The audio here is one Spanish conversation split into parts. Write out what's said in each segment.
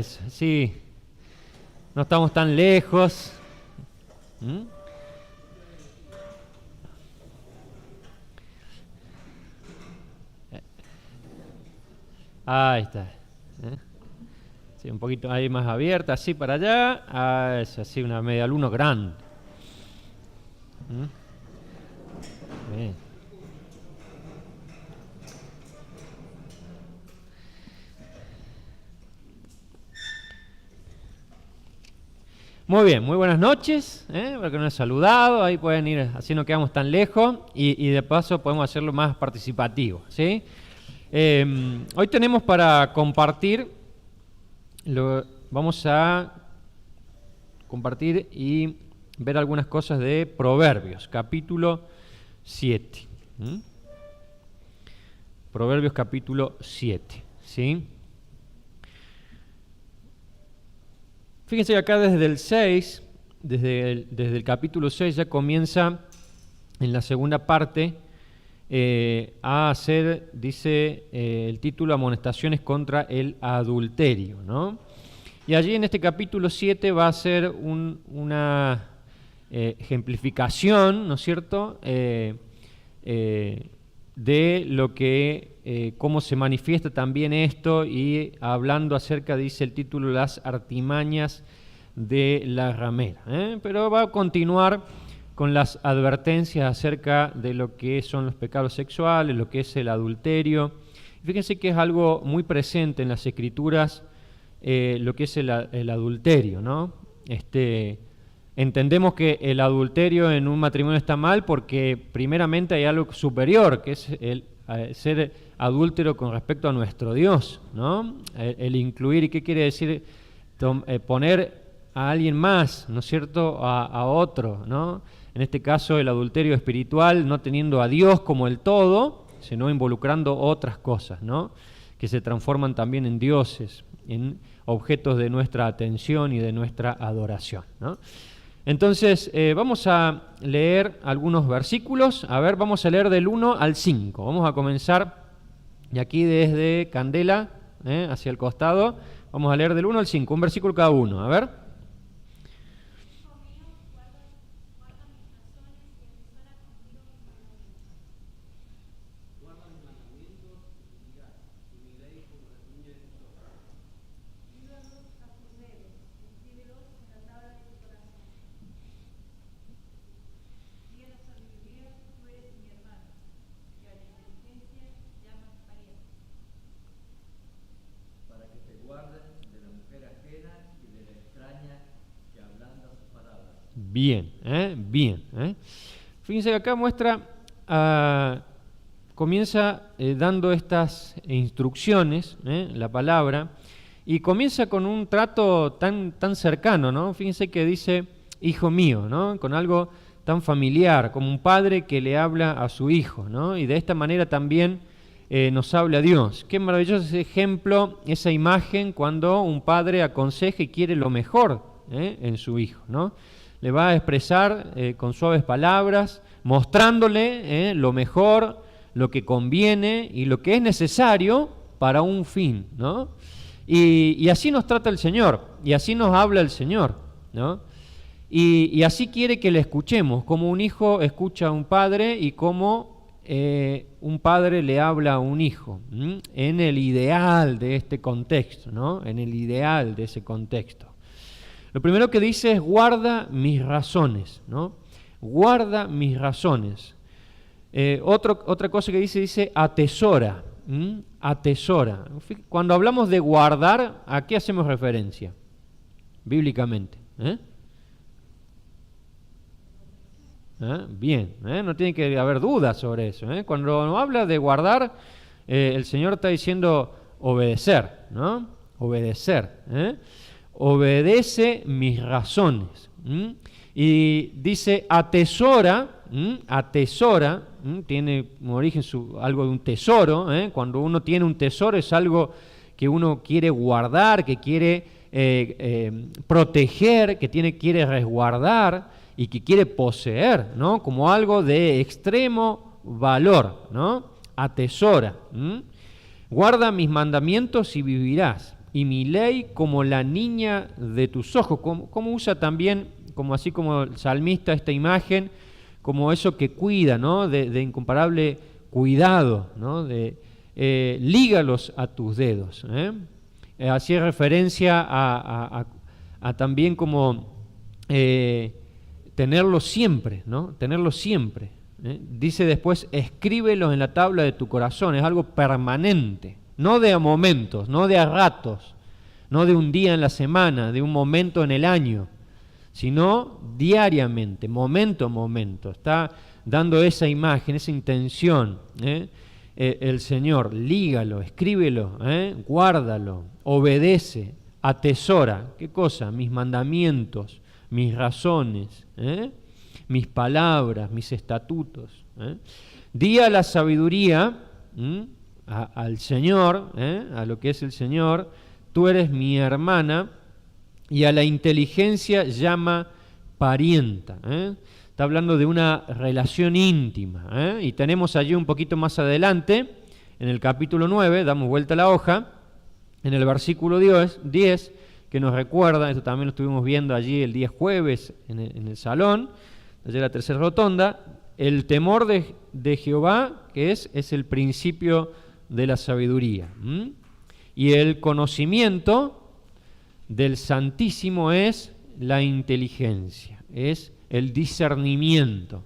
Sí, no estamos tan lejos. ¿Mm? Ahí está. Sí, un poquito ahí más abierta, así para allá. Ah, es así, una media luna grande. Bien. Muy bien, muy buenas noches, porque nos han saludado, ahí pueden ir, así no quedamos tan lejos y de paso podemos hacerlo más participativo, ¿sí? Hoy tenemos para compartir, vamos a compartir y ver algunas cosas de Proverbios, capítulo 7. Proverbios capítulo 7, ¿sí? Fíjense que acá desde el 6, desde el capítulo 6 ya comienza en la segunda parte a hacer, dice el título, amonestaciones contra el adulterio, ¿no? Y allí en este capítulo 7 va a ser una ejemplificación, ¿no es cierto?, de lo que, cómo se manifiesta también esto, y hablando acerca, dice el título, las artimañas de la ramera. Pero va a continuar con las advertencias acerca de lo que son los pecados sexuales, lo que es el adulterio. Fíjense que es algo muy presente en las Escrituras, lo que es el adulterio, ¿no? Entendemos que el adulterio en un matrimonio está mal porque primeramente hay algo superior, que es el ser adúltero con respecto a nuestro Dios, ¿no? El incluir, ¿y qué quiere decir? Poner a alguien más, ¿no es cierto?, a otro, ¿no? En este caso el adulterio espiritual, no teniendo a Dios como el todo, sino involucrando otras cosas, ¿no?, que se transforman también en dioses, en objetos de nuestra atención y de nuestra adoración, ¿no? Entonces, vamos a leer algunos versículos. A ver, vamos a leer del 1 al 5. Vamos a comenzar de aquí desde Candela, hacia el costado. Vamos a leer del 1 al 5, un versículo cada uno. A ver. Bien, bien. Fíjense que acá muestra, comienza dando estas instrucciones, la palabra, y comienza con un trato tan cercano, ¿no? Fíjense que dice, hijo mío, ¿no? Con algo tan familiar, como un padre que le habla a su hijo, ¿no? Y de esta manera también nos habla Dios. Qué maravilloso ese ejemplo, esa imagen, cuando un padre aconseja y quiere lo mejor en su hijo, ¿no? Le va a expresar con suaves palabras, mostrándole lo mejor, lo que conviene y lo que es necesario para un fin, ¿no? Y así nos trata el Señor, y así nos habla el Señor, ¿no? Y así quiere que le escuchemos, como un hijo escucha a un padre y como un padre le habla a un hijo, en el ideal de este contexto, ¿no? En el ideal de ese contexto. Lo primero que dice es guarda mis razones, ¿no? Guarda mis razones. Otra cosa que dice atesora, atesora. Cuando hablamos de guardar, ¿a qué hacemos referencia? Bíblicamente. Bien, no tiene que haber dudas sobre eso. Cuando nos habla de guardar, el Señor está diciendo obedecer, ¿no? Obedecer. Obedece mis razones. Y dice atesora, atesora, tiene como origen algo de un tesoro. Cuando uno tiene un tesoro es algo que uno quiere guardar, que quiere proteger, que quiere resguardar y que quiere poseer, ¿no? Como algo de extremo valor, ¿no? Atesora. Guarda mis mandamientos y vivirás. y mi ley como la niña de tus ojos. Como usa también, como así como el salmista, esta imagen, como eso que cuida, ¿no? De incomparable cuidado, ¿no? Lígalos a tus dedos. Hacía referencia a también como tenerlo siempre, ¿no? Tenerlo siempre. Dice después, escríbelos en la tabla de tu corazón, es algo permanente, no de a momentos, no de a ratos, no de un día en la semana, de un momento en el año, sino diariamente, momento a momento. Está dando esa imagen, esa intención, el Señor, lígalo, escríbelo, guárdalo, obedece, atesora. ¿Qué cosa? Mis mandamientos, mis razones, mis palabras, mis estatutos. Di a la sabiduría, al Señor, a lo que es el Señor, tú eres mi hermana, y a la inteligencia llama parienta. Está hablando de una relación íntima. Y tenemos allí un poquito más adelante, en el capítulo 9, damos vuelta a la hoja, en el versículo 10, que nos recuerda, esto también lo estuvimos viendo allí el día jueves en el salón, allí en la tercera rotonda, el temor de Jehová, que es el principio de la sabiduría. Y el conocimiento del Santísimo es la inteligencia, es el discernimiento.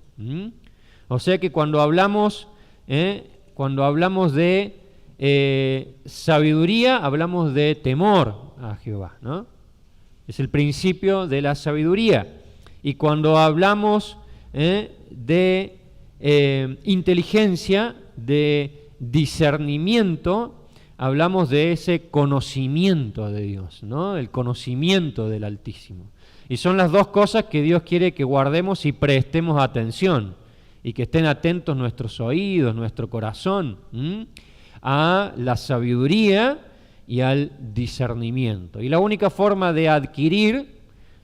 O sea que cuando hablamos de sabiduría, hablamos de temor a Jehová, ¿no? Es el principio de la sabiduría. Y cuando hablamos de inteligencia, de discernimiento, hablamos de ese conocimiento de Dios, ¿no? El conocimiento del Altísimo. Y son las dos cosas que Dios quiere que guardemos y prestemos atención, y que estén atentos nuestros oídos, nuestro corazón, a la sabiduría y al discernimiento. Y la única forma de adquirir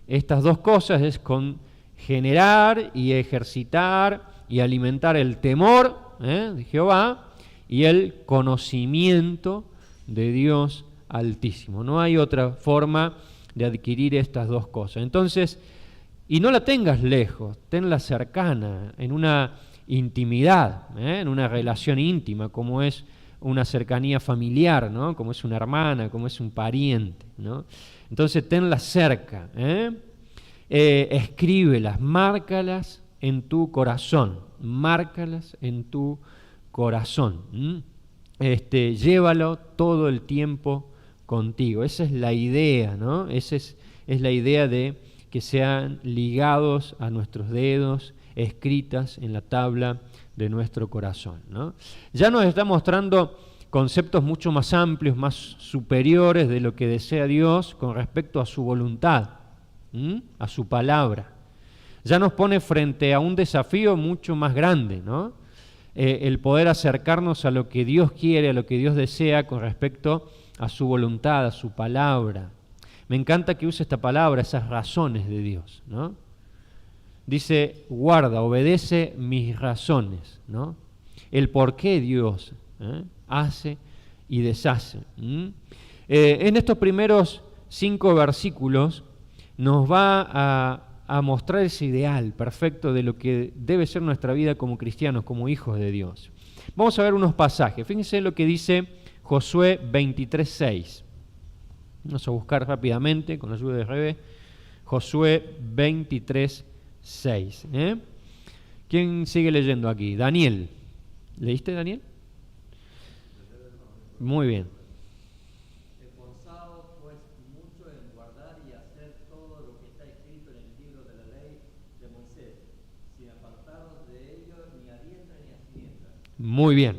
estas dos cosas es con generar y ejercitar y alimentar el temor de Jehová y el conocimiento de Dios Altísimo. No hay otra forma de adquirir estas dos cosas. Entonces, y no la tengas lejos, tenla cercana, en una intimidad, en una relación íntima, como es una cercanía familiar, ¿no? Como es una hermana, como es un pariente, ¿no? Entonces tenlas cerca, escríbelas, márcalas en tu corazón, márcalas en tu corazón, llévalo todo el tiempo contigo. Esa es la idea, ¿no? Esa es la idea de que sean ligados a nuestros dedos, escritas en la tabla de nuestro corazón, ¿no? Ya nos está mostrando conceptos mucho más amplios, más superiores de lo que desea Dios con respecto a su voluntad, a su palabra. Ya nos pone frente a un desafío mucho más grande, ¿no? El poder acercarnos a lo que Dios quiere, a lo que Dios desea con respecto a su voluntad, a su palabra. Me encanta que use esta palabra, esas razones de Dios, ¿no? Dice, guarda, obedece mis razones, ¿no? El por qué Dios hace y deshace. En estos primeros 5 versículos nos va a mostrar ese ideal perfecto de lo que debe ser nuestra vida como cristianos, como hijos de Dios. Vamos a ver unos pasajes. Fíjense lo que dice Josué 23:6. Vamos a buscar rápidamente, con la ayuda de Rebe, Josué 23:6. ¿Quién sigue leyendo aquí? Daniel. ¿Leíste, Daniel? Muy bien. Esforzaos pues mucho en guardar y hacer todo lo que está escrito en el libro de la ley de Moisés, sin apartaros de ello ni a diestra ni a siniestra. Muy bien.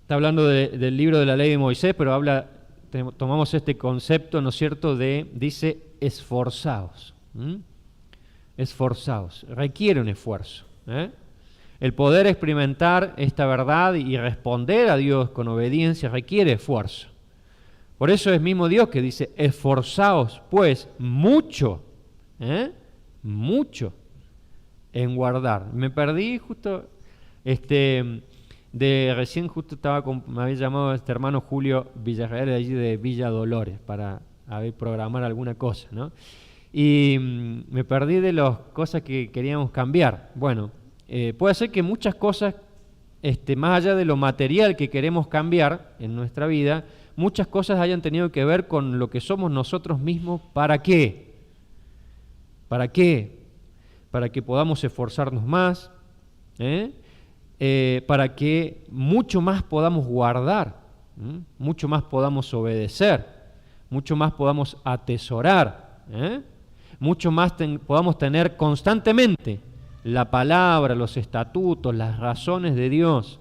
Está hablando del libro de la ley de Moisés, pero tomamos este concepto, ¿no es cierto?, dice esforzaos. Esforzaos. Requiere un esfuerzo. El poder experimentar esta verdad y responder a Dios con obediencia requiere esfuerzo. Por eso es mismo Dios que dice, esforzaos pues mucho, mucho en guardar. Me perdí justo Recién justo me había llamado este hermano Julio Villarreal de allí de Villa Dolores para programar alguna cosa, ¿no? Y me perdí de las cosas que queríamos cambiar. Bueno, puede ser que muchas cosas, más allá de lo material que queremos cambiar en nuestra vida, muchas cosas hayan tenido que ver con lo que somos nosotros mismos. ¿Para qué? ¿Para qué? Para que podamos esforzarnos más, para que mucho más podamos guardar, mucho más podamos obedecer, mucho más podamos atesorar, mucho más podamos tener constantemente la palabra, los estatutos, las razones de Dios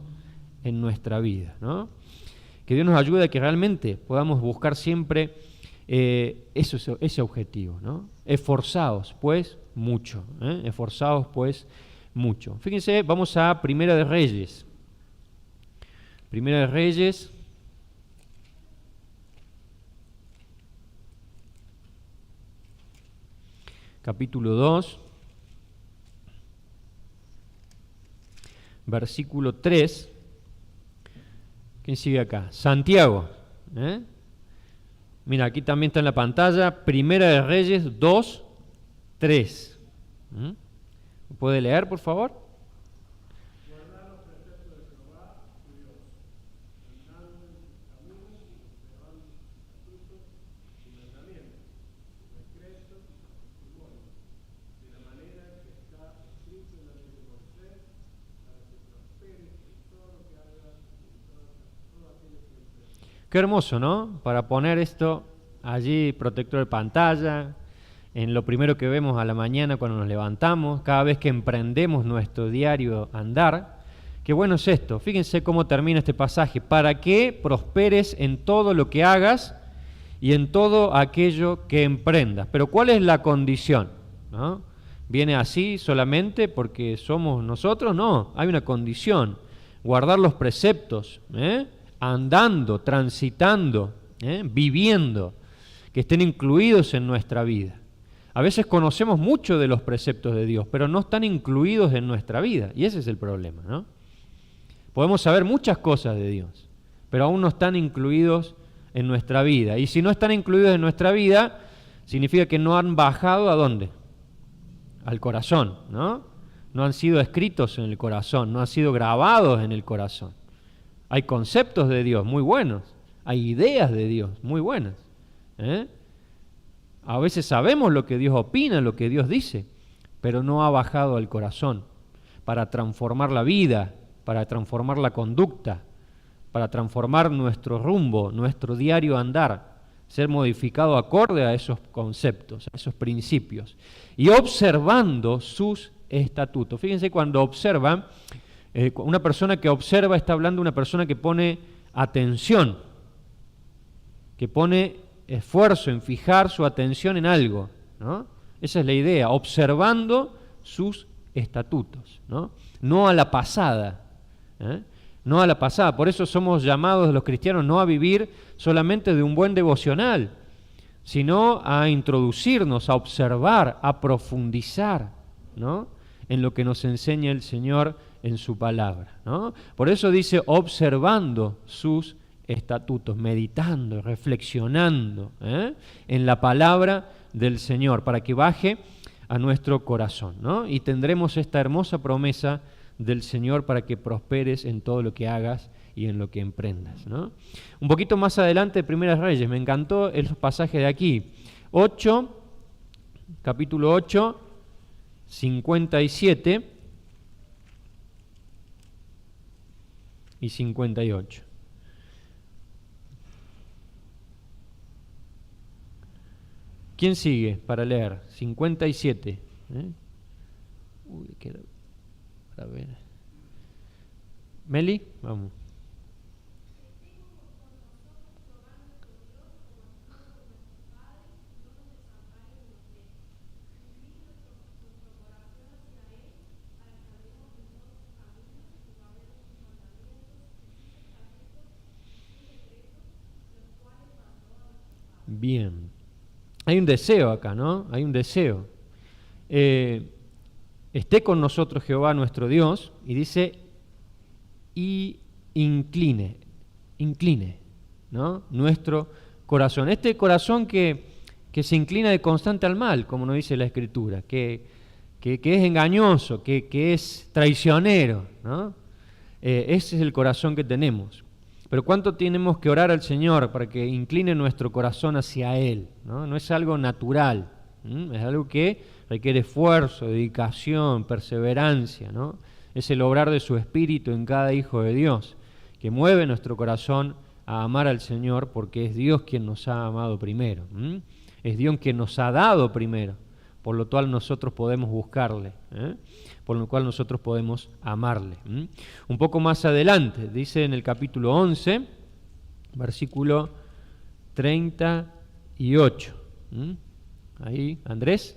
en nuestra vida, ¿no? Que Dios nos ayude a que realmente podamos buscar siempre ese objetivo, ¿no? Esforzados, pues, mucho, esforzados, pues, mucho. Fíjense, vamos a Primera de Reyes. Primera de Reyes, capítulo 2, versículo 3. ¿Quién sigue acá? Santiago. Mira, aquí también está en la pantalla, Primera de Reyes 2, 3. ¿Puede leer, por favor? Guardar los preceptos de Jehová, tu Dios, andando en sus caminos y observando sus estatutos y mandamientos, sus decretos y sus testimonios, de la manera que está escrito en la ley de Moisés, para que prosperes en todo lo que hagas y en todo aquello que emprendas. Qué hermoso, ¿no? Para poner esto allí, protector de pantalla, en lo primero que vemos a la mañana cuando nos levantamos, cada vez que emprendemos nuestro diario andar. Qué bueno es esto. Fíjense cómo termina este pasaje. Para que prosperes en todo lo que hagas y en todo aquello que emprendas. Pero ¿cuál es la condición? ¿No? ¿Viene así solamente porque somos nosotros? No, hay una condición. Guardar los preceptos, andando, transitando, viviendo, que estén incluidos en nuestra vida. A veces conocemos mucho de los preceptos de Dios, pero no están incluidos en nuestra vida, y ese es el problema, ¿no? Podemos saber muchas cosas de Dios, pero aún no están incluidos en nuestra vida. Y si no están incluidos en nuestra vida, significa que no han bajado ¿a dónde? Al corazón, ¿no? No han sido escritos en el corazón, no han sido grabados en el corazón. Hay conceptos de Dios muy buenos, hay ideas de Dios muy buenas, A veces sabemos lo que Dios opina, lo que Dios dice, pero no ha bajado al corazón para transformar la vida, para transformar la conducta, para transformar nuestro rumbo, nuestro diario andar, ser modificado acorde a esos conceptos, a esos principios, y observando sus estatutos. Fíjense, cuando observan, una persona que observa está hablando de una persona que pone atención, que pone esfuerzo en fijar su atención en algo, ¿no? Esa es la idea, observando sus estatutos, ¿no? No a la pasada, no a la pasada. Por eso somos llamados los cristianos no a vivir solamente de un buen devocional, sino a introducirnos, a observar, a profundizar, ¿no? En lo que nos enseña el Señor en su palabra, ¿no? Por eso dice observando sus estatutos, meditando, reflexionando en la palabra del Señor, para que baje a nuestro corazón, ¿no? Y tendremos esta hermosa promesa del Señor para que prosperes en todo lo que hagas y en lo que emprendas, ¿no? Un poquito más adelante, Primeras Reyes, me encantó el pasaje de aquí, 8, capítulo 8, 57 y 58. ¿Quién sigue para leer? 57. Uy, quiero para ver. ¿Meli? Vamos. Bien. Hay un deseo acá, ¿no? Hay un deseo. Esté con nosotros Jehová nuestro Dios, y dice, y incline, ¿no? Nuestro corazón. Este corazón que se inclina de constante al mal, como nos dice la Escritura, que es engañoso, que es traicionero, ¿no? Ese es el corazón que tenemos. Pero ¿cuánto tenemos que orar al Señor para que incline nuestro corazón hacia Él? No es algo natural, es algo que requiere esfuerzo, dedicación, perseverancia, ¿no? Es el obrar de su Espíritu en cada hijo de Dios, que mueve nuestro corazón a amar al Señor, porque es Dios quien nos ha amado primero. Es Dios quien nos ha dado primero, por lo cual nosotros podemos buscarle, por lo cual nosotros podemos amarle. Un poco más adelante, dice en el capítulo 11, versículo 38. Ahí, Andrés.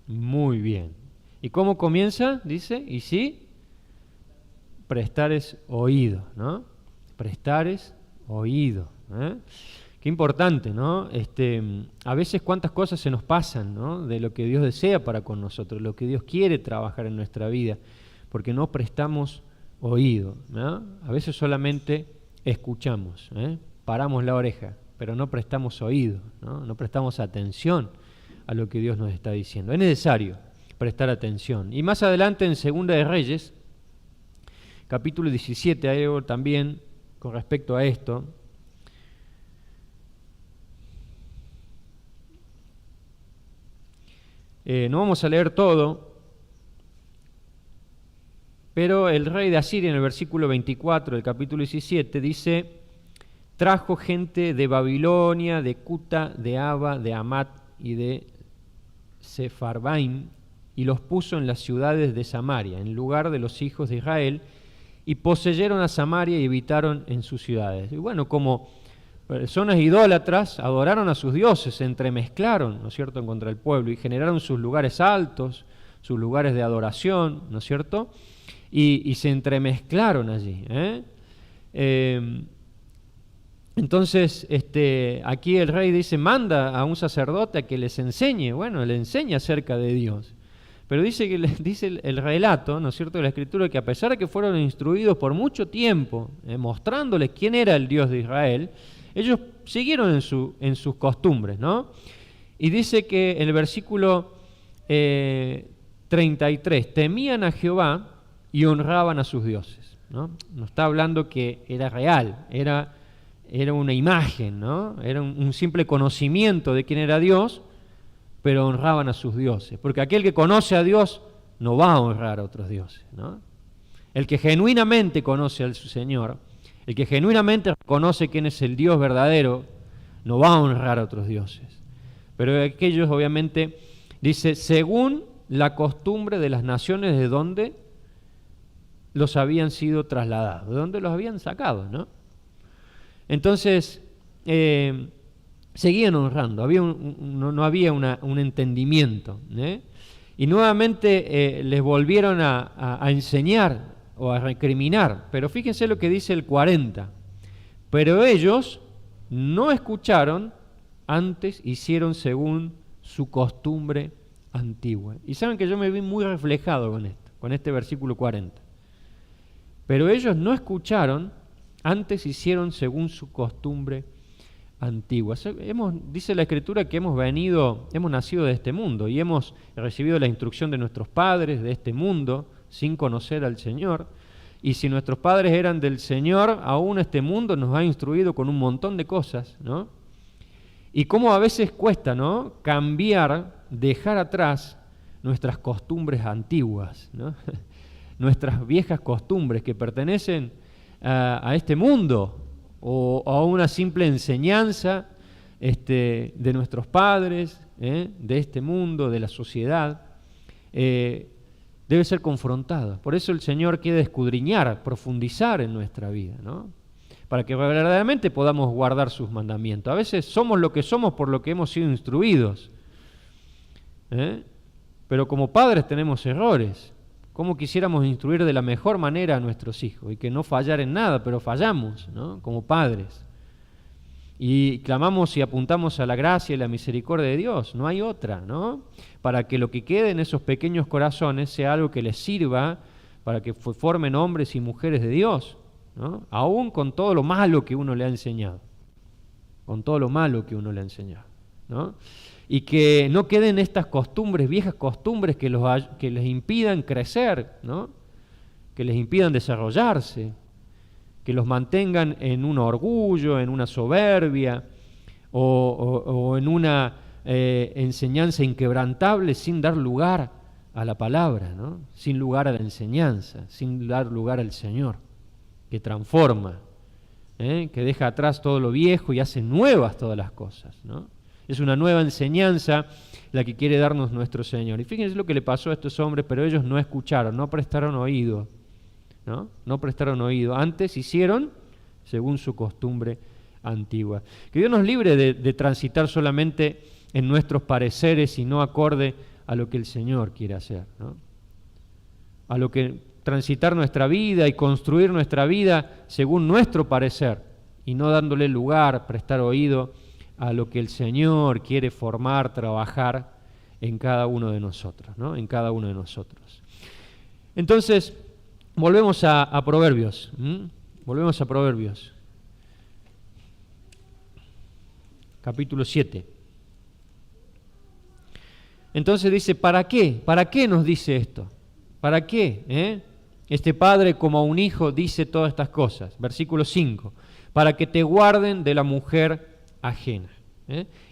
Muy bien. ¿Y cómo comienza? Dice, y sí, prestares oído, ¿no? Prestares oído. Qué importante, ¿no? A veces cuántas cosas se nos pasan, ¿no? De lo que Dios desea para con nosotros, lo que Dios quiere trabajar en nuestra vida, porque no prestamos oído, ¿no? A veces solamente escuchamos, paramos la oreja, pero no prestamos oído, ¿no? No prestamos atención a lo que Dios nos está diciendo. Es necesario prestar atención. Y más adelante en Segunda de Reyes, capítulo 17, hay algo también con respecto a esto. No vamos a leer todo, pero el rey de Asiria en el versículo 24 del capítulo 17 dice: trajo gente de Babilonia, de Cuta, de Aba, de Amat y de Sefarbaim, y los puso en las ciudades de Samaria, en lugar de los hijos de Israel, y poseyeron a Samaria y habitaron en sus ciudades. Y bueno, como personas idólatras, adoraron a sus dioses, se entremezclaron, ¿no es cierto?, contra el pueblo, y generaron sus lugares altos, sus lugares de adoración, ¿no es cierto?, y se entremezclaron allí, Entonces, aquí el rey dice, manda a un sacerdote a que les enseñe. Bueno, le enseña acerca de Dios. Pero dice el relato, ¿no es cierto?, de la Escritura, que a pesar de que fueron instruidos por mucho tiempo, mostrándoles quién era el Dios de Israel, ellos siguieron en sus costumbres, ¿no? Y dice que en el versículo 33, temían a Jehová y honraban a sus dioses, ¿no? No está hablando que era real, era una imagen, ¿no? Era un simple conocimiento de quién era Dios, pero honraban a sus dioses. Porque aquel que conoce a Dios no va a honrar a otros dioses, ¿no? El que genuinamente conoce al Señor, el que genuinamente conoce quién es el Dios verdadero, no va a honrar a otros dioses. Pero aquellos, obviamente, dice, según la costumbre de las naciones de donde los habían sido trasladados, de donde los habían sacado, ¿no? Entonces, seguían honrando, no había un entendimiento, y nuevamente les volvieron a enseñar o a recriminar, pero fíjense lo que dice el 40, pero ellos no escucharon, antes hicieron según su costumbre antigua. Y saben que yo me vi muy reflejado con esto, con este versículo 40. Pero ellos no escucharon, antes hicieron según su costumbre antigua. Dice la Escritura que hemos nacido de este mundo y hemos recibido la instrucción de nuestros padres de este mundo sin conocer al Señor. Y si nuestros padres eran del Señor, aún este mundo nos ha instruido con un montón de cosas, ¿no? Y cómo a veces cuesta, ¿no?, cambiar, dejar atrás nuestras costumbres antiguas, ¿no? Nuestras viejas costumbres que pertenecen a este mundo o a una simple enseñanza de nuestros padres, de este mundo, de la sociedad, debe ser confrontada. Por eso el Señor quiere escudriñar, profundizar en nuestra vida, ¿no?, para que verdaderamente podamos guardar sus mandamientos. A veces somos lo que somos por lo que hemos sido instruidos, pero como padres tenemos errores. ¿Cómo quisiéramos instruir de la mejor manera a nuestros hijos y que no fallar en nada, pero fallamos, ¿no? Como padres? Y clamamos y apuntamos a la gracia y la misericordia de Dios, no hay otra, ¿no? Para que lo que quede en esos pequeños corazones sea algo que les sirva para que formen hombres y mujeres de Dios, ¿no? Aún con todo lo malo que uno le ha enseñado, con todo lo malo que uno le ha enseñado, ¿no? Y que no queden estas costumbres, viejas costumbres que les impidan crecer, ¿no? Que les impidan desarrollarse, que los mantengan en un orgullo, en una soberbia o en una enseñanza inquebrantable sin dar lugar a la palabra, ¿no? Sin lugar a la enseñanza, sin dar lugar al Señor, que transforma, que deja atrás todo lo viejo y hace nuevas todas las cosas, ¿no? Es una nueva enseñanza la que quiere darnos nuestro Señor. Y fíjense lo que le pasó a estos hombres, pero ellos no escucharon, no prestaron oído, ¿no? No prestaron oído. Antes hicieron según su costumbre antigua. Que Dios nos libre de transitar solamente en nuestros pareceres y no acorde a lo que el Señor quiere hacer, ¿no? A lo que transitar nuestra vida y construir nuestra vida según nuestro parecer y no dándole lugar, prestar oído a lo que el Señor quiere formar, trabajar en cada uno de nosotros, ¿no? En cada uno de nosotros. Entonces, volvemos a Proverbios. Volvemos a Proverbios. Capítulo 7. Entonces dice, ¿para qué? ¿Para qué nos dice esto? ¿Para qué? Este padre como a un hijo dice todas estas cosas. Versículo 5. Para que te guarden de la mujer ajena,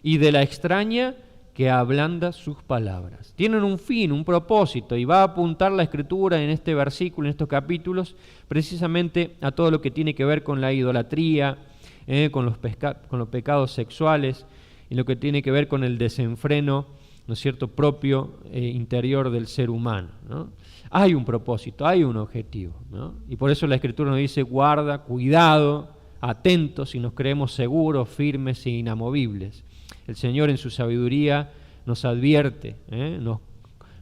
y de la extraña que ablanda sus palabras. Tienen un fin, un propósito, y va a apuntar la Escritura en este versículo, en estos capítulos, precisamente a todo lo que tiene que ver con la idolatría, con los pecados sexuales, y lo que tiene que ver con el desenfreno, ¿no es cierto?, propio interior del ser humano, ¿no? Hay un propósito, hay un objetivo, ¿no? Y por eso la Escritura nos dice, guarda, cuidado, atentos y nos creemos seguros, firmes e inamovibles. El Señor en su sabiduría nos advierte,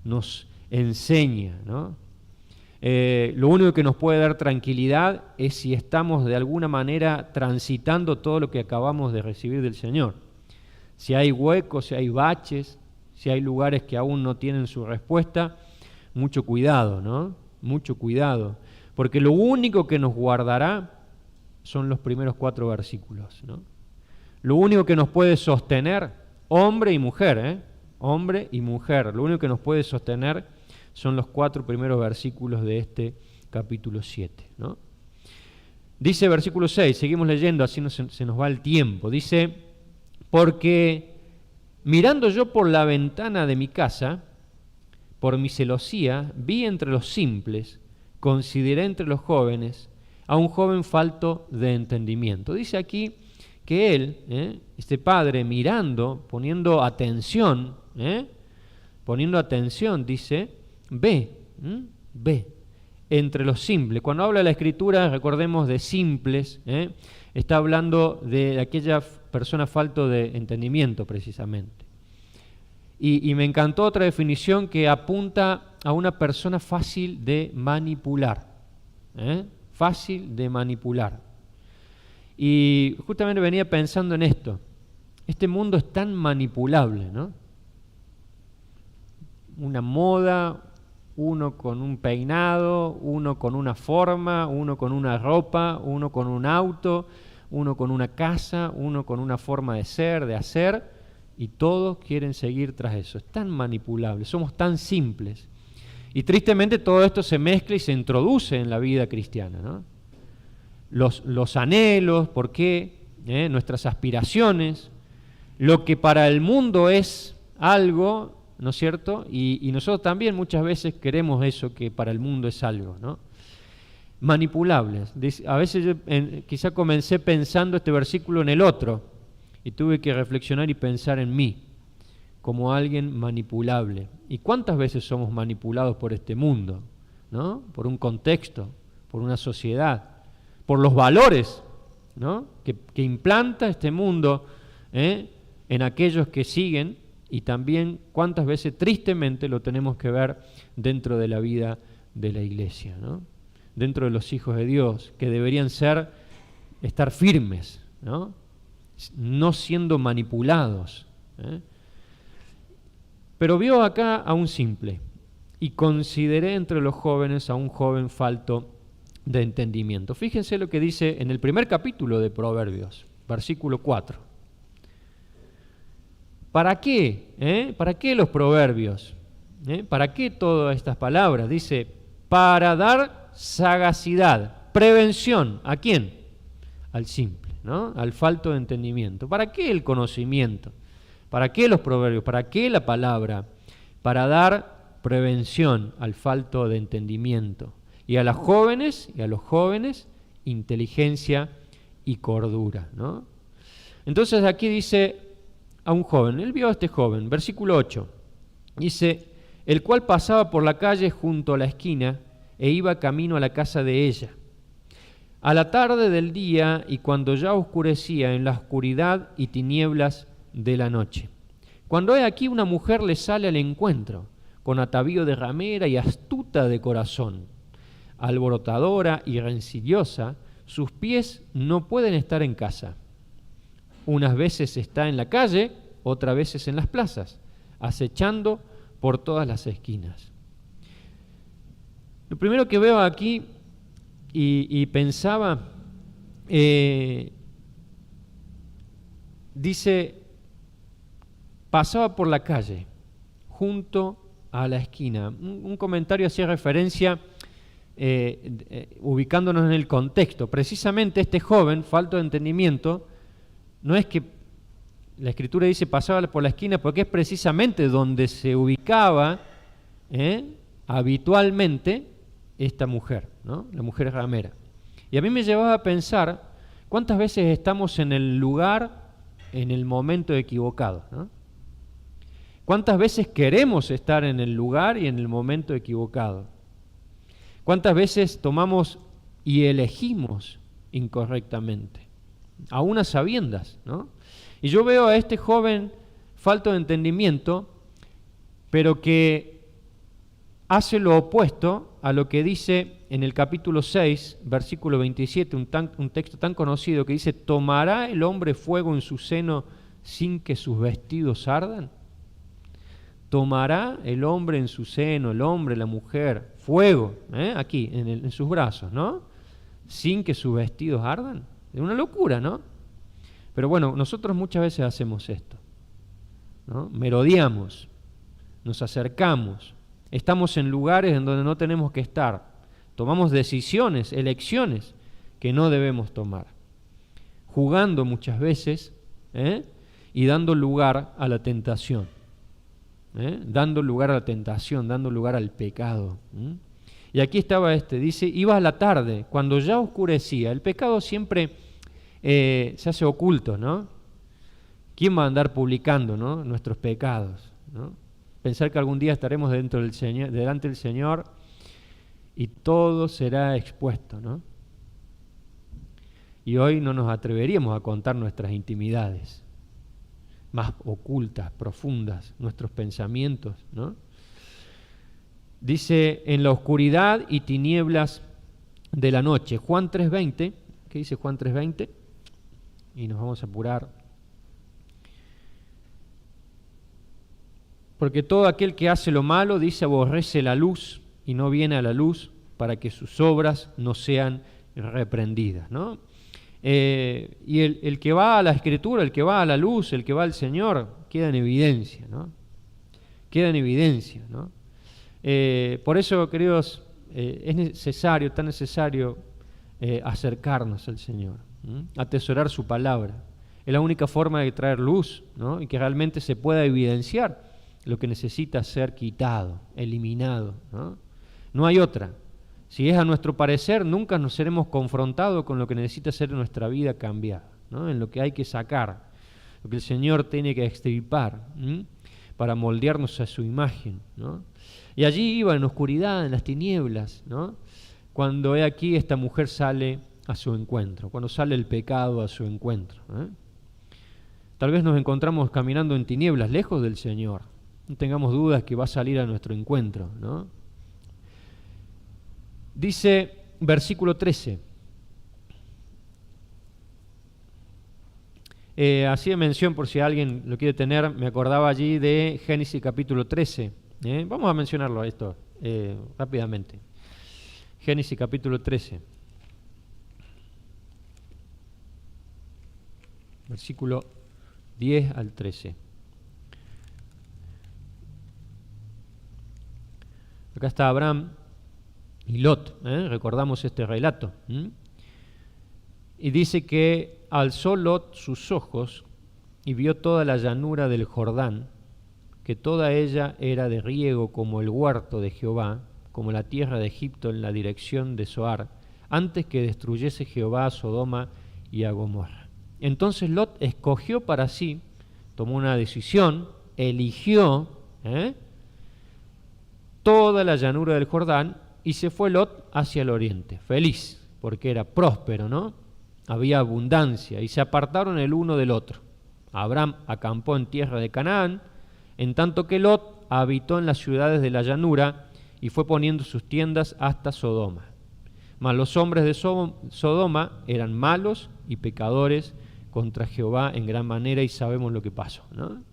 nos enseña, ¿no? Lo único que nos puede dar tranquilidad es si estamos de alguna manera transitando todo lo que acabamos de recibir del Señor. Si hay huecos, si hay baches, si hay lugares que aún no tienen su respuesta, mucho cuidado, ¿no? Mucho cuidado, porque lo único que nos guardará son los primeros 4 versículos, ¿no? Lo único que nos puede sostener, hombre y mujer, hombre y mujer, lo único que nos puede sostener son los 4 primeros versículos de este capítulo 7, ¿no? Dice versículo 6, seguimos leyendo, así se nos va el tiempo. Dice, porque mirando yo por la ventana de mi casa, por mi celosía, vi entre los simples, consideré entre los jóvenes, a un joven falto de entendimiento. Dice aquí que él, este padre, mirando, poniendo atención, dice, ve entre los simples. Cuando habla de la Escritura, recordemos de simples, está hablando de aquella persona falto de entendimiento precisamente. Y me encantó otra definición que apunta a una persona fácil de manipular, fácil de manipular. Y justamente venía pensando en esto. Este mundo es tan manipulable, ¿no? Una moda, uno con un peinado, uno con una forma, uno con una ropa, uno con un auto, uno con una casa, uno con una forma de ser, de hacer, y todos quieren seguir tras eso. Es tan manipulable, somos tan simples. Y tristemente todo esto se mezcla y se introduce en la vida cristiana, ¿no? Los anhelos, ¿por qué? Nuestras aspiraciones, lo que para el mundo es algo, ¿no es cierto? Y nosotros también muchas veces queremos eso que para el mundo es algo, ¿no? Manipulables. A veces yo quizá comencé pensando este versículo en el otro y tuve que reflexionar y pensar en mí como alguien manipulable. ¿Y cuántas veces somos manipulados por este mundo, ¿no? Por un contexto, por una sociedad, por los valores ¿no? que implanta este mundo en aquellos que siguen, y también cuántas veces tristemente lo tenemos que ver dentro de la vida de la iglesia, ¿no? Dentro de los hijos de Dios, que deberían estar firmes, ¿no? No siendo manipulados. Pero vio acá a un simple, y consideré entre los jóvenes a un joven falto de entendimiento. Fíjense lo que dice en el primer capítulo de Proverbios, versículo 4. ¿Para qué? ¿Para qué los proverbios? ¿Para qué todas estas palabras? Dice, para dar sagacidad, prevención. ¿A quién? Al simple, ¿no? Al falto de entendimiento. ¿Para qué el conocimiento? ¿Para qué los proverbios? ¿Para qué la palabra? Para dar prevención al falto de entendimiento. Y a las jóvenes y a los jóvenes, inteligencia y cordura, ¿no? Entonces aquí dice a un joven, él vio a este joven, versículo 8, dice, el cual pasaba por la calle junto a la esquina e iba camino a la casa de ella. A la tarde del día y cuando ya oscurecía, en la oscuridad y tinieblas de la noche. Cuando he aquí una mujer le sale al encuentro, con atavío de ramera y astuta de corazón, alborotadora y rencillosa, sus pies no pueden estar en casa. Unas veces está en la calle, otras veces en las plazas, acechando por todas las esquinas. Lo primero que veo aquí y pensaba, dice, pasaba por la calle, junto a la esquina. Un comentario hacía referencia, ubicándonos en el contexto. Precisamente este joven, falto de entendimiento, no es que la Escritura dice pasaba por la esquina, porque es precisamente donde se ubicaba habitualmente esta mujer, ¿no? La mujer ramera. Y a mí me llevaba a pensar cuántas veces estamos en el lugar, en el momento equivocado, ¿no? ¿Cuántas veces queremos estar en el lugar y en el momento equivocado? ¿Cuántas veces tomamos y elegimos incorrectamente? A unas sabiendas, ¿no? Y yo veo a este joven falto de entendimiento, pero que hace lo opuesto a lo que dice en el capítulo 6, versículo 27, un texto tan conocido que dice, ¿tomará el hombre fuego en su seno sin que sus vestidos ardan? ¿Tomará el hombre en su seno, el hombre, la mujer, fuego, aquí, en sus brazos, ¿no? Sin que sus vestidos ardan? Es una locura, ¿no? Pero bueno, nosotros muchas veces hacemos esto, ¿no? Merodeamos, nos acercamos, estamos en lugares en donde no tenemos que estar, tomamos decisiones, elecciones que no debemos tomar, jugando muchas veces y dando lugar a la tentación, dando lugar a la tentación, dando lugar al pecado. Y aquí estaba dice, iba a la tarde, cuando ya oscurecía. El pecado siempre se hace oculto, ¿no? ¿Quién va a andar publicando, ¿no?, nuestros pecados, ¿no? Pensar que algún día estaremos delante del Señor y todo será expuesto, ¿no? Y hoy no nos atreveríamos a contar nuestras intimidades más ocultas, profundas, nuestros pensamientos, ¿no? Dice, en la oscuridad y tinieblas de la noche. Juan 3:20, ¿qué dice Juan 3:20? Y nos vamos a apurar. Porque todo aquel que hace lo malo, dice, aborrece la luz y no viene a la luz para que sus obras no sean reprendidas, ¿no? Y el que va a la Escritura, el que va a la luz, el que va al Señor, queda en evidencia, ¿no? Queda en evidencia, ¿no? Por eso, queridos, es necesario, tan necesario acercarnos al Señor, atesorar su palabra. Es la única forma de traer luz, ¿no? Y que realmente se pueda evidenciar lo que necesita ser quitado, eliminado, ¿no? No hay otra. Si es a nuestro parecer, nunca nos seremos confrontados con lo que necesita ser en nuestra vida cambiada, ¿no? En lo que hay que sacar, lo que el Señor tiene que extirpar, para moldearnos a su imagen, ¿no? Y allí iba en oscuridad, en las tinieblas, ¿no? Cuando he aquí esta mujer sale a su encuentro, cuando sale el pecado a su encuentro. Tal vez nos encontramos caminando en tinieblas, lejos del Señor. No tengamos dudas que va a salir a nuestro encuentro, ¿no? Dice versículo 13. Así de mención, por si alguien lo quiere tener, me acordaba allí de Génesis capítulo 13. Vamos a mencionarlo esto rápidamente. Génesis capítulo 13. Versículo 10 al 13. Acá está Abraham y Lot, recordamos este relato. Y dice que alzó Lot sus ojos y vio toda la llanura del Jordán, que toda ella era de riego como el huerto de Jehová, como la tierra de Egipto en la dirección de Zoar, antes que destruyese Jehová a Sodoma y a Gomorra. Entonces Lot escogió para sí, tomó una decisión, eligió toda la llanura del Jordán y se fue Lot hacia el oriente, feliz, porque era próspero, ¿no? Había abundancia y se apartaron el uno del otro. Abraham acampó en tierra de Canaán, en tanto que Lot habitó en las ciudades de la llanura y fue poniendo sus tiendas hasta Sodoma. Mas los hombres de Sodoma eran malos y pecadores contra Jehová en gran manera, y sabemos lo que pasó, ¿no?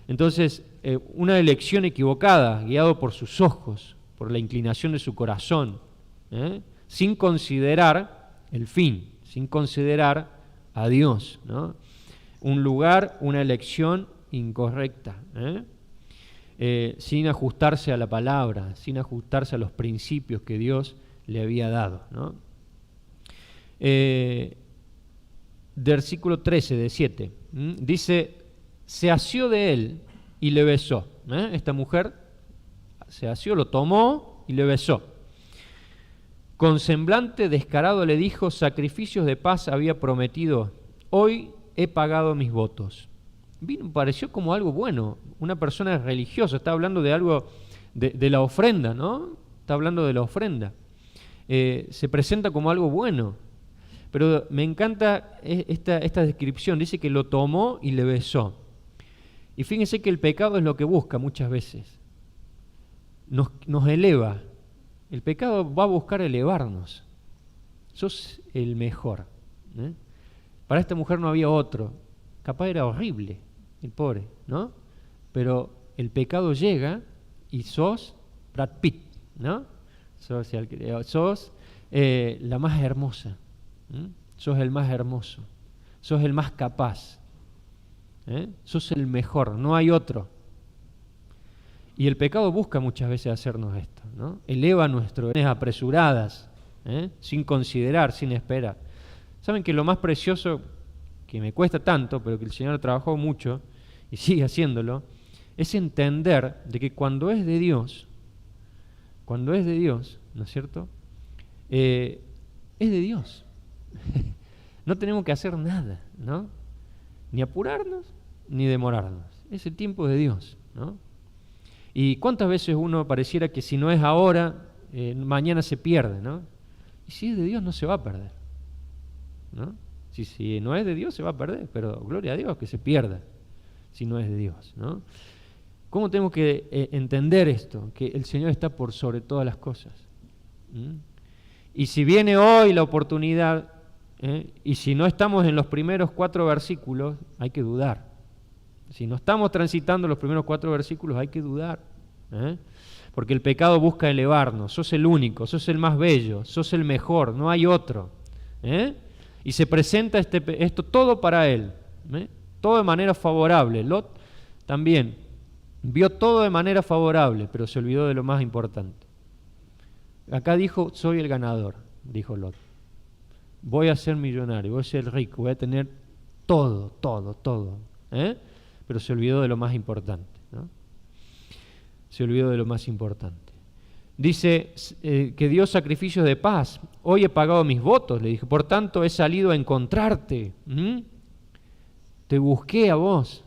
Entonces, una elección equivocada, guiado por sus ojos, por la inclinación de su corazón, sin considerar el fin, sin considerar a Dios, ¿no? Un lugar, una elección incorrecta, sin ajustarse a la palabra, sin ajustarse a los principios que Dios le había dado, ¿no? Versículo 13 de 7, dice, se asió de él y le besó. Esta mujer se asió, lo tomó y le besó. Con semblante descarado le dijo, sacrificios de paz había prometido, hoy he pagado mis votos. Me pareció como algo bueno, una persona religiosa, está hablando de algo, de la ofrenda, ¿no? Está hablando de la ofrenda. Se presenta como algo bueno, pero me encanta esta descripción, dice que lo tomó y le besó. Y fíjense que el pecado es lo que busca muchas veces, nos eleva. El pecado va a buscar elevarnos. Sos el mejor. Para esta mujer no había otro. Capaz era horrible, el pobre, ¿no? Pero el pecado llega y sos Brad Pitt, ¿no? Sos la más hermosa. Sos el más hermoso. Sos el más capaz. Sos el mejor, no hay otro. Y el pecado busca muchas veces hacernos esto, ¿no? Eleva nuestras apresuradas, sin considerar, sin esperar. ¿Saben que lo más precioso, que me cuesta tanto, pero que el Señor trabajó mucho y sigue haciéndolo, es entender de que cuando es de Dios, ¿no es cierto? Es de Dios. No tenemos que hacer nada, ¿no? Ni apurarnos, ni demorarnos. Es el tiempo de Dios, ¿no? Y cuántas veces uno pareciera que si no es ahora, mañana se pierde, ¿no? Y si es de Dios no se va a perder, ¿no? Si no es de Dios se va a perder, pero gloria a Dios que se pierda si no es de Dios, ¿no? ¿Cómo tenemos que entender esto? Que el Señor está por sobre todas las cosas. Y si viene hoy la oportunidad, y si no estamos en los primeros 4 versículos, hay que dudar. Si no estamos transitando los primeros 4 versículos, hay que dudar. Porque el pecado busca elevarnos. Sos el único, sos el más bello, sos el mejor, no hay otro. Y se presenta esto todo para él. Todo de manera favorable. Lot también vio todo de manera favorable, pero se olvidó de lo más importante. Acá dijo, soy el ganador, dijo Lot. Voy a ser millonario, voy a ser rico, voy a tener todo. Pero se olvidó de lo más importante, ¿no? Se olvidó de lo más importante. Dice que dio sacrificios de paz. Hoy he pagado mis votos, le dije. Por tanto, he salido a encontrarte. Te busqué a vos.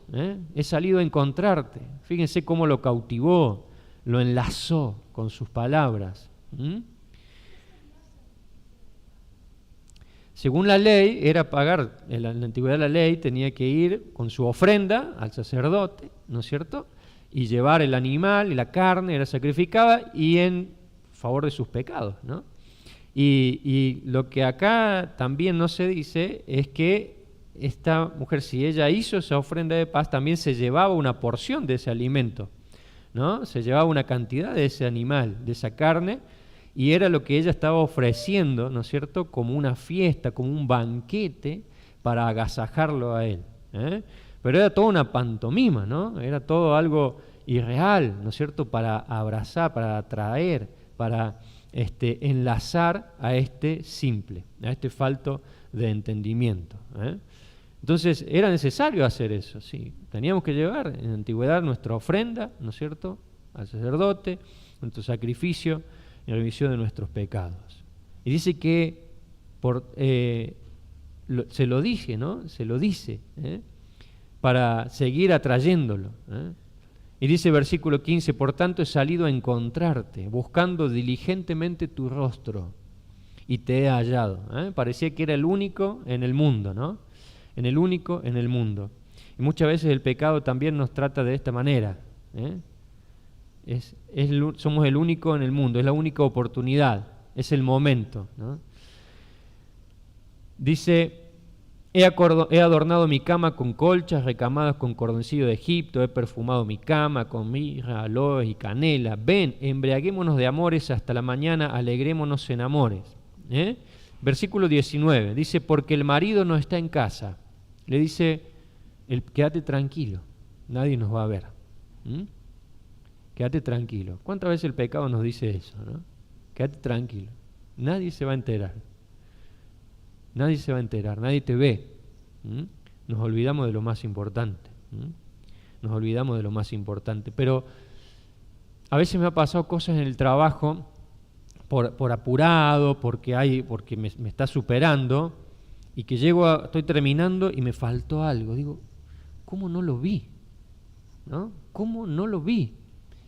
He salido a encontrarte. Fíjense cómo lo cautivó, lo enlazó con sus palabras. Según la ley, era pagar, en la antigüedad la ley tenía que ir con su ofrenda al sacerdote, ¿no es cierto? Y llevar el animal y la carne, era sacrificada y en favor de sus pecados, ¿no? Y lo que acá también no se dice es que esta mujer, si ella hizo esa ofrenda de paz, también se llevaba una porción de ese alimento, ¿no? Se llevaba una cantidad de ese animal, de esa carne, y era lo que ella estaba ofreciendo, ¿no es cierto?, como una fiesta, como un banquete para agasajarlo a él, ¿eh? Pero era toda una pantomima, ¿no? Era todo algo irreal, ¿no es cierto?, para abrazar, para atraer, para enlazar a este simple, a este falto de entendimiento, ¿eh? Entonces era necesario hacer eso, sí. Teníamos que llevar en la antigüedad nuestra ofrenda, ¿no es cierto?, al sacerdote, nuestro sacrificio en remisión de nuestros pecados. Y dice que se lo dije, ¿no? Se lo dice, para seguir atrayéndolo, Y dice versículo 15, por tanto he salido a encontrarte, buscando diligentemente tu rostro, y te he hallado. Parecía que era el único en el mundo, ¿no? En el único en el mundo. Y muchas veces el pecado también nos trata de esta manera, somos el único en el mundo, es la única oportunidad, es el momento, ¿no? Dice, he adornado mi cama con colchas recamadas con cordoncillo de Egipto, he perfumado mi cama con mirra, aloes y canela. Ven, embriaguémonos de amores hasta la mañana, alegrémonos en amores. Versículo 19, dice, porque el marido no está en casa. Le dice, quédate tranquilo, nadie nos va a ver. Quédate tranquilo. ¿Cuántas veces el pecado nos dice eso, no? Quédate tranquilo, nadie se va a enterar. Nadie se va a enterar, nadie te ve. Nos olvidamos de lo más importante. Nos olvidamos de lo más importante. Pero a veces me ha pasado cosas en el trabajo por apurado, porque me está superando, y que estoy terminando y me faltó algo. Digo, ¿cómo no lo vi? ¿No? ¿Cómo no lo vi?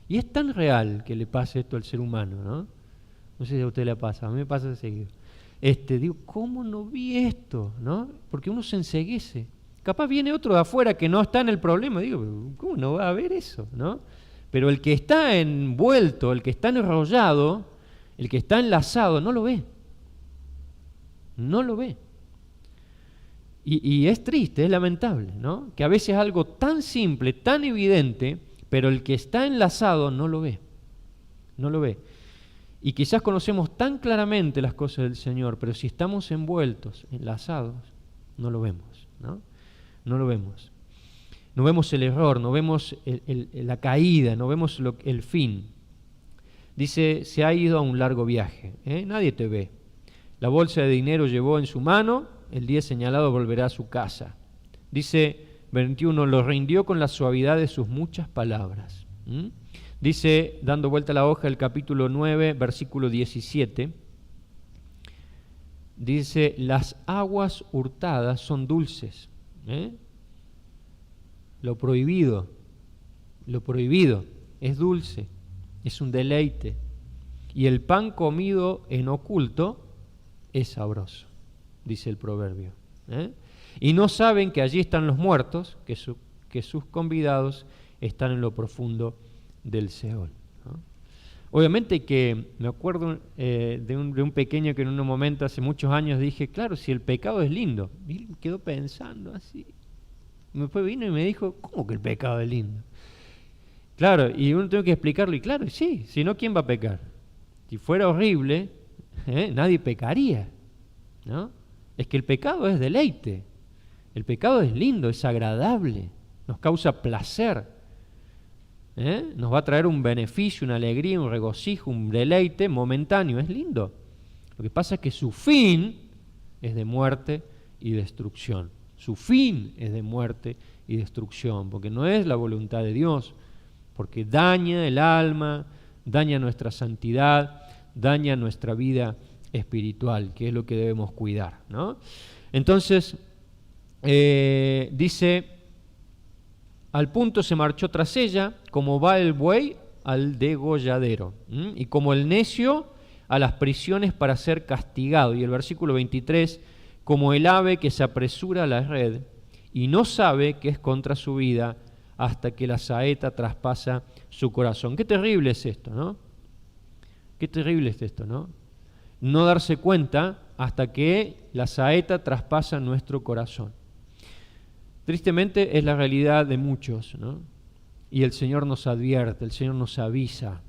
Y es tan real que le pase esto al ser humano, ¿no? No sé si a usted le pasa, a mí me pasa seguido. Digo, ¿cómo no vi esto? ¿No? Porque uno se enceguece. Capaz viene otro de afuera que no está en el problema. Digo, ¿cómo no va a ver eso? ¿No? Pero el que está envuelto, el que está enrollado, el que está enlazado, no lo ve. No lo ve. Y es triste, es lamentable, ¿no? Que a veces algo tan simple, tan evidente, pero el que está enlazado no lo ve. No lo ve. Y quizás conocemos tan claramente las cosas del Señor, pero si estamos envueltos, enlazados, no lo vemos, ¿no? No lo vemos. No vemos el error, no vemos la caída, no vemos el fin. Dice, se ha ido a un largo viaje, nadie te ve. La bolsa de dinero llevó en su mano, el día señalado volverá a su casa. Dice 21, lo rindió con la suavidad de sus muchas palabras. Dice, dando vuelta a la hoja, el capítulo 9, versículo 17, dice, las aguas hurtadas son dulces. Lo prohibido es dulce, es un deleite. Y el pan comido en oculto es sabroso, dice el proverbio. Y no saben que allí están los muertos, que sus convidados están en lo profundo del Seol, ¿no? Obviamente que me acuerdo de un pequeño que en un momento hace muchos años dije, claro, si el pecado es lindo. Y él quedó pensando así. Después vino y me dijo, ¿cómo que el pecado es lindo? Claro, y uno tiene que explicarlo, y claro, sí, si no, ¿quién va a pecar? Si fuera horrible, nadie pecaría, ¿no? Es que el pecado es deleite, el pecado es lindo, es agradable, nos causa placer, nos va a traer un beneficio, una alegría, un regocijo, un deleite momentáneo, es lindo. Lo que pasa es que su fin es de muerte y destrucción. Su fin es de muerte y destrucción, porque no es la voluntad de Dios, porque daña el alma, daña nuestra santidad, daña nuestra vida espiritual, que es lo que debemos cuidar, ¿no? Entonces, dice, al punto se marchó tras ella, como va el buey al degolladero, y como el necio a las prisiones para ser castigado. Y el versículo 23 como el ave que se apresura a la red y no sabe que es contra su vida hasta que la saeta traspasa su corazón. Qué terrible es esto, ¿no? Qué terrible es esto, ¿no? No darse cuenta hasta que la saeta traspasa nuestro corazón. Tristemente es la realidad de muchos, ¿no? Y el Señor nos advierte, el Señor nos avisa.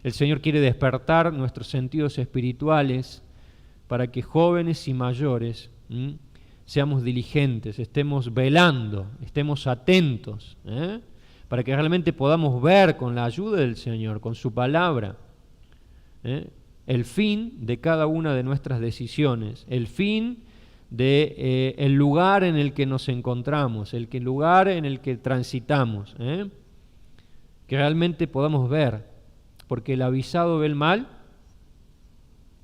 El Señor quiere despertar nuestros sentidos espirituales para que jóvenes y mayores seamos diligentes, estemos velando, estemos atentos, para que realmente podamos ver con la ayuda del Señor, con su palabra, el fin de cada una de nuestras decisiones, el fin de el lugar en el que nos encontramos, el lugar en el que transitamos, que realmente podamos ver, porque el avisado ve el mal,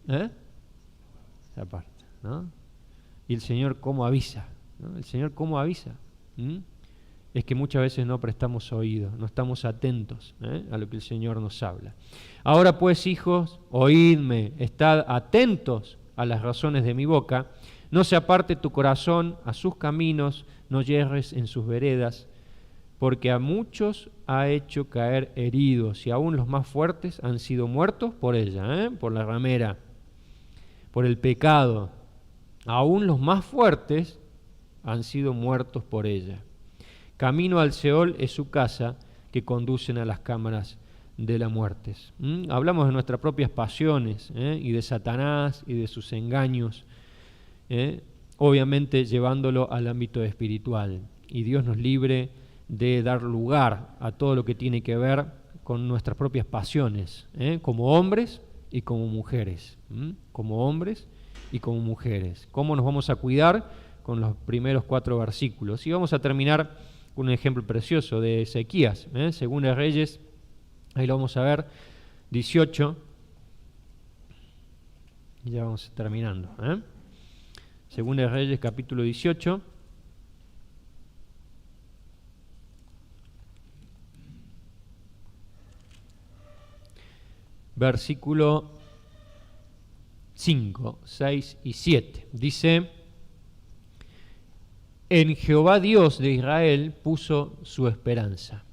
esa parte, ¿no? Y el Señor cómo avisa, ¿no? El Señor cómo avisa. Es que muchas veces no prestamos oído, no estamos atentos a lo que el Señor nos habla. Ahora pues, hijos, oídme, estad atentos a las razones de mi boca, no se aparte tu corazón a sus caminos, no yerres en sus veredas, porque a muchos ha hecho caer heridos, y aún los más fuertes han sido muertos por ella, por la ramera, por el pecado. Aún los más fuertes han sido muertos por ella. Camino al Seol es su casa, que conducen a las cámaras de la muerte. Hablamos de nuestras propias pasiones y de Satanás y de sus engaños, obviamente llevándolo al ámbito espiritual. Y Dios nos libre de dar lugar a todo lo que tiene que ver con nuestras propias pasiones, como hombres y como mujeres, como hombres y como mujeres. ¿Cómo nos vamos a cuidar? Con los primeros 4 versículos. Y vamos a terminar con un ejemplo precioso de Ezequías, Segunda de Reyes, ahí lo vamos a ver, 18, y ya vamos terminando. Segunda de Reyes, capítulo 18. Versículo 5, 6 y 7. Dice: en Jehová Dios de Israel puso su esperanza.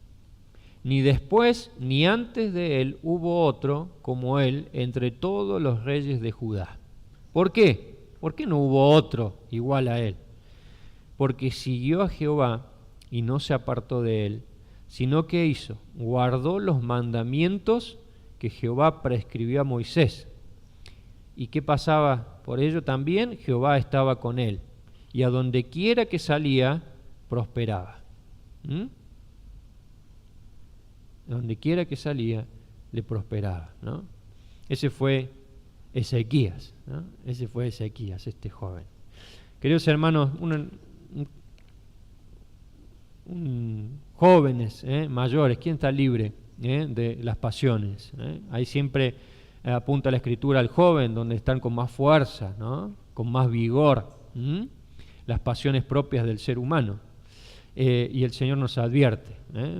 Ni después ni antes de él hubo otro como él entre todos los reyes de Judá. ¿Por qué? ¿Por qué no hubo otro igual a él? Porque siguió a Jehová y no se apartó de él, sino que hizo, guardó los mandamientos que Jehová prescribió a Moisés. ¿Y qué pasaba por ello? También Jehová estaba con él, y a donde quiera que salía, prosperaba. Donde quiera que salía, le prosperaba, ¿no? Ese fue Ezequías, ¿no? Ese fue Ezequías, este joven. Queridos hermanos, jóvenes, mayores, ¿quién está libre de las pasiones? Ahí siempre apunta la Escritura al joven, donde están con más fuerza, ¿no? Con más vigor, las pasiones propias del ser humano. Y el Señor nos advierte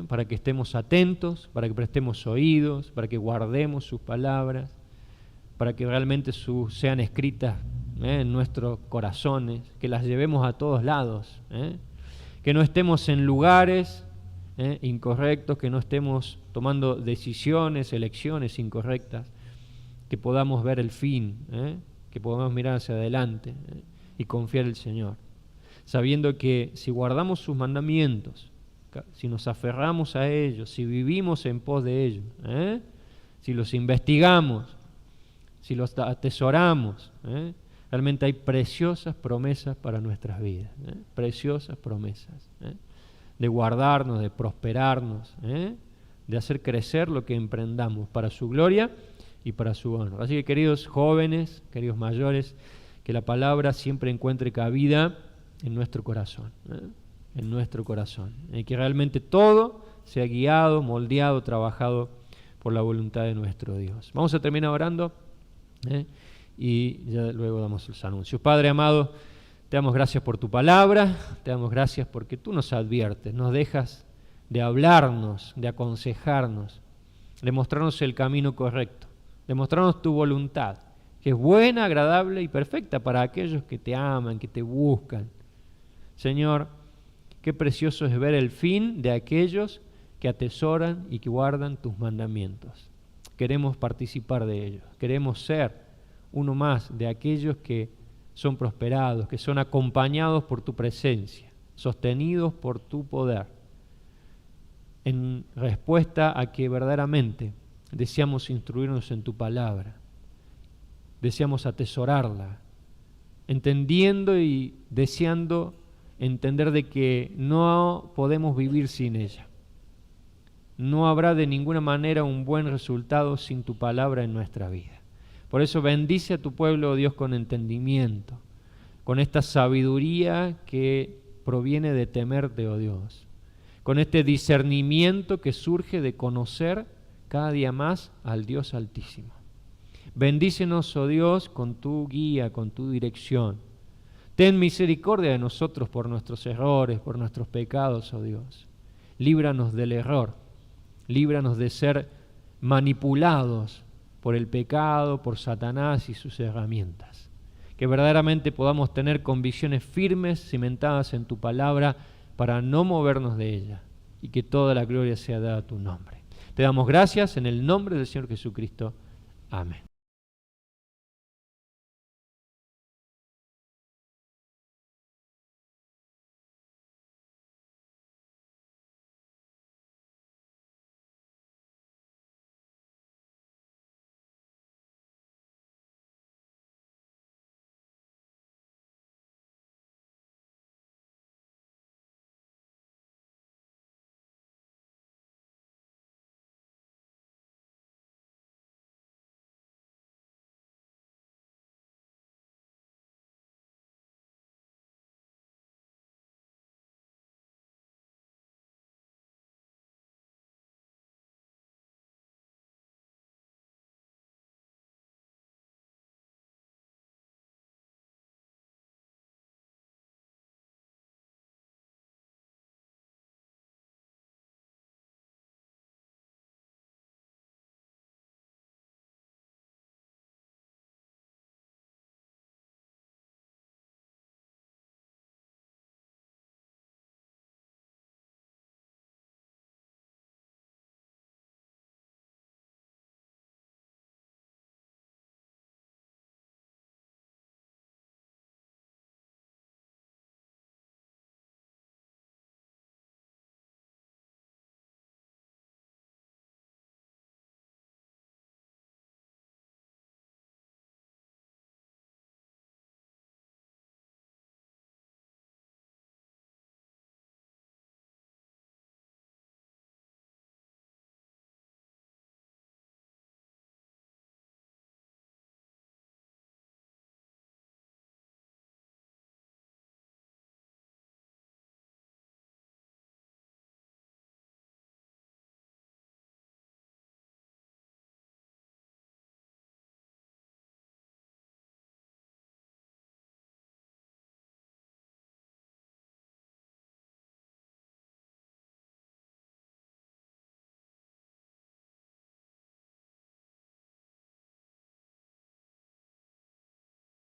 para que estemos atentos, para que prestemos oídos, para que guardemos sus palabras, para que realmente sean escritas en nuestros corazones, que las llevemos a todos lados, que no estemos en lugares incorrectos, que no estemos tomando decisiones, elecciones incorrectas, que podamos ver el fin, que podamos mirar hacia adelante y confiar en el Señor, sabiendo que si guardamos sus mandamientos, si nos aferramos a ellos, si vivimos en pos de ellos, si los investigamos, si los atesoramos, realmente hay preciosas promesas para nuestras vidas, preciosas promesas, de guardarnos, de prosperarnos, de hacer crecer lo que emprendamos para su gloria y para su honor. Así que, queridos jóvenes, queridos mayores, que la palabra siempre encuentre cabida en nuestro corazón, en nuestro corazón, y que realmente todo sea guiado, moldeado, trabajado por la voluntad de nuestro Dios. Vamos a terminar orando y ya luego damos los anuncios. Padre amado, te damos gracias por tu palabra, te damos gracias porque tú nos adviertes, nos dejas de hablarnos, de aconsejarnos, de mostrarnos el camino correcto, de mostrarnos tu voluntad, que es buena, agradable y perfecta para aquellos que te aman, que te buscan. Señor, qué precioso es ver el fin de aquellos que atesoran y que guardan tus mandamientos. Queremos participar de ellos, queremos ser uno más de aquellos que son prosperados, que son acompañados por tu presencia, sostenidos por tu poder, en respuesta a que verdaderamente deseamos instruirnos en tu palabra, deseamos atesorarla, entendiendo y deseando entender de que no podemos vivir sin ella. No habrá de ninguna manera un buen resultado sin tu palabra en nuestra vida. Por eso bendice a tu pueblo, oh Dios, con entendimiento, con esta sabiduría que proviene de temerte, oh Dios, con este discernimiento que surge de conocer cada día más al Dios Altísimo. Bendícenos, oh Dios, con tu guía, con tu dirección. Ten misericordia de nosotros por nuestros errores, por nuestros pecados, oh Dios. Líbranos del error, líbranos de ser manipulados por el pecado, por Satanás y sus herramientas. Que verdaderamente podamos tener convicciones firmes, cimentadas en tu palabra, para no movernos de ella, y que toda la gloria sea dada a tu nombre. Te damos gracias en el nombre del Señor Jesucristo. Amén.